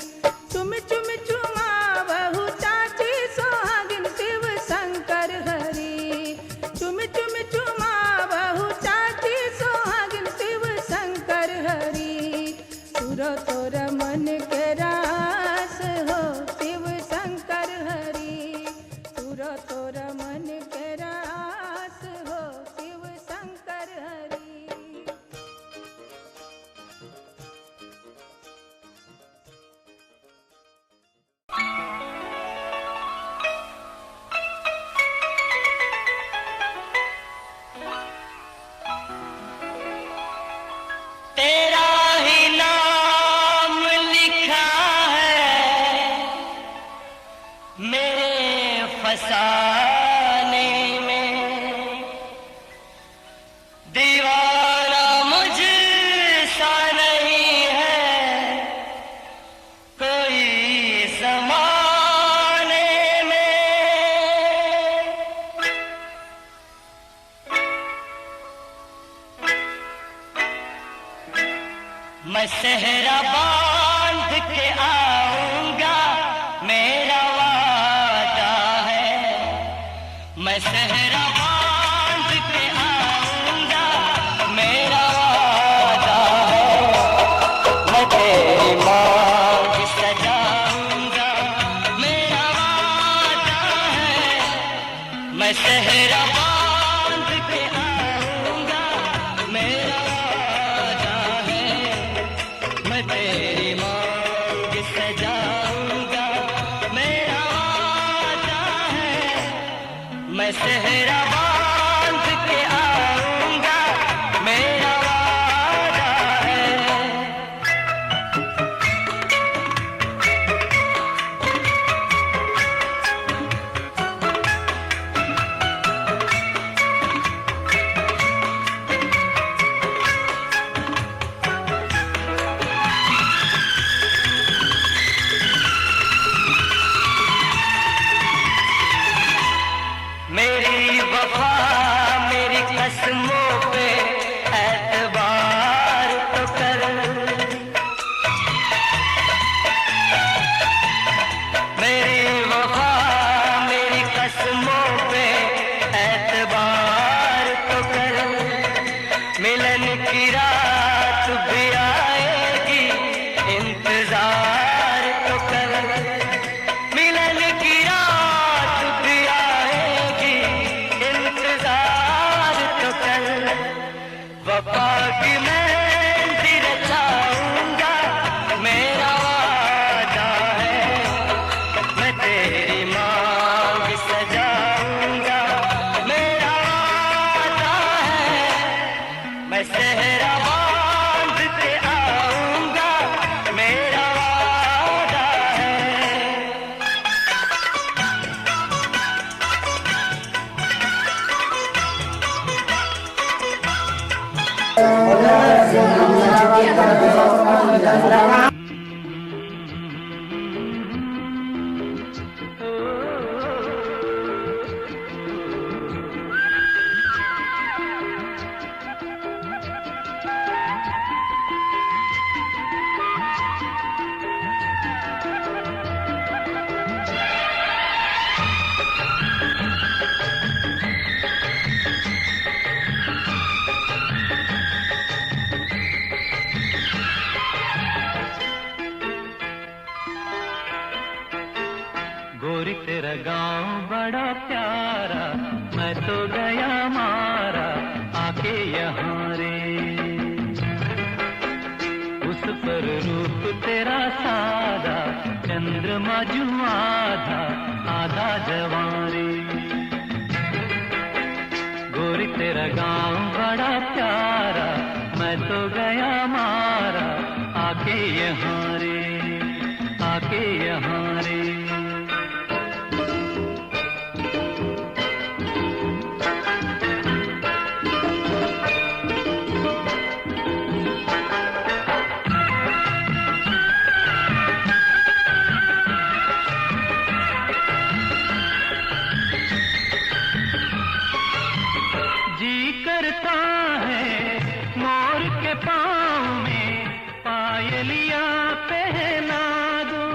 चुम चुम चुमा बहु चाची सोहागिन शिव शंकर हरि चुम चुम चुमा बहु चाची सोहागिन शिव शंकर हरि पूरा तोरा मन के रास हो शिव शंकर हरि पूरा तोरा मन के रास हो शिव शंकर हरि तेरा ही नाम लिखा है मेरे फसाने में दीवाना मुझसा नहीं है कोई समाने में मैं सेहरा बांध के आऊंगा मेरा वादा है मैं सेहरा बांध के आऊंगा मेरा वादा है मैं तेरी मांग सजाऊंगा मेरा वादा है मैं सेहरा बांध के आऊंगा मेरा वादा है मैं तेरी मांग सजाऊंगा मेरा वादा है मैं सेहरा बांध के आऊंगा मेरा वादा है गोरी तेरा गांव बड़ा प्यारा, मैं तो गया मारा आके यहाँ रे। उस पर रूप तेरा सादा, चंद्रमा जू आधा आधा जवारे। गोरी तेरा गांव बड़ा प्यारा, मैं तो गया मारा आके यहाँ रे, आके यहाँ रे। करता है मोर के पाँव में पायलिया पहना दूं,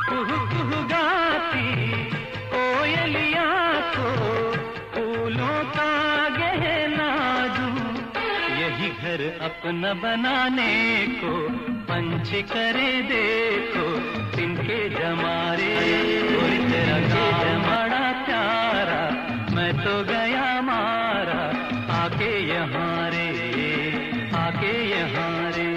कुहू कुहू गाती कोयलिया को फूलों का गहना दूं। यही घर अपना बनाने को पंछी करे देखो तिनके जमारे। तेरा गाँव बड़ा प्यारा, मैं तो गया मारा आके यहाँ रे, आके यहाँ रे।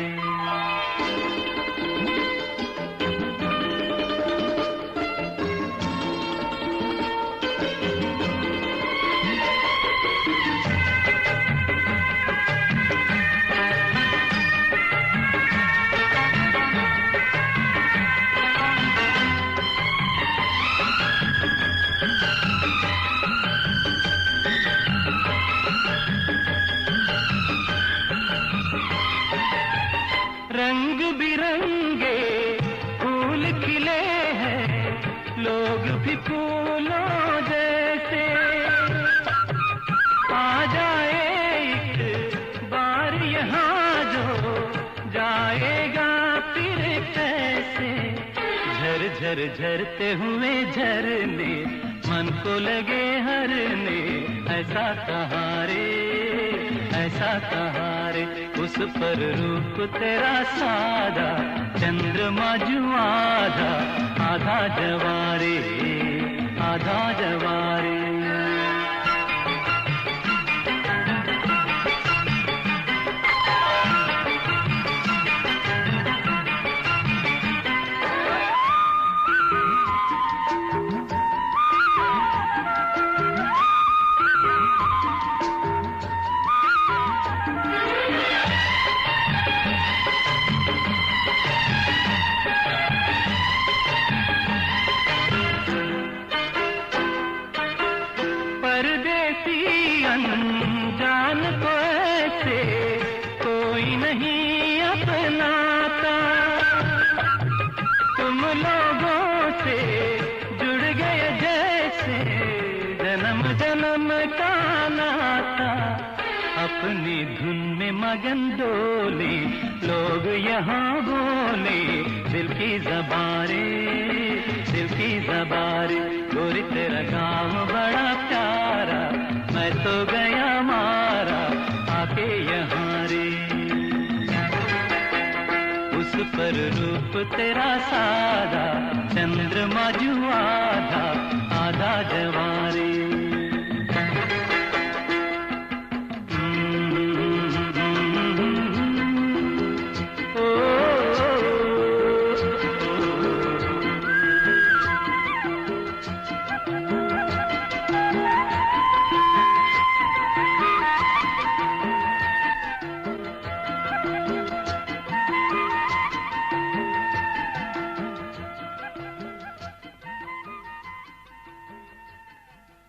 रंग बिरंगे फूल खिले हैं, लोग भी फूलों जैसे। आ जाए एक बार यहाँ जो जाएगा फिर कैसे। झर झर झरते हुए झरने मन को लगे हरने, ऐसा कहाँ रे, ऐसा कहाँ रे। उस पर रूप तेरा सादा, चंद्रमा जू आधा आधा जवारे, आधा जवारे। अनजान को ऐसे कोई नहीं अपनाता, तुम लोगों से जुड़ गए जैसे जन्म जन्म का नाता। अपनी धुन में मगन डोले लोग यहाँ बोले, दिल की ज़बारे, दिल की ज़बारे। गोरी तेरा गाँव बड़ा प्यारा, मैं तो गया मारा आके यहाँ रे। उस पर रूप तेरा सादा, चंद्रमा जू आधा आधा जवारे।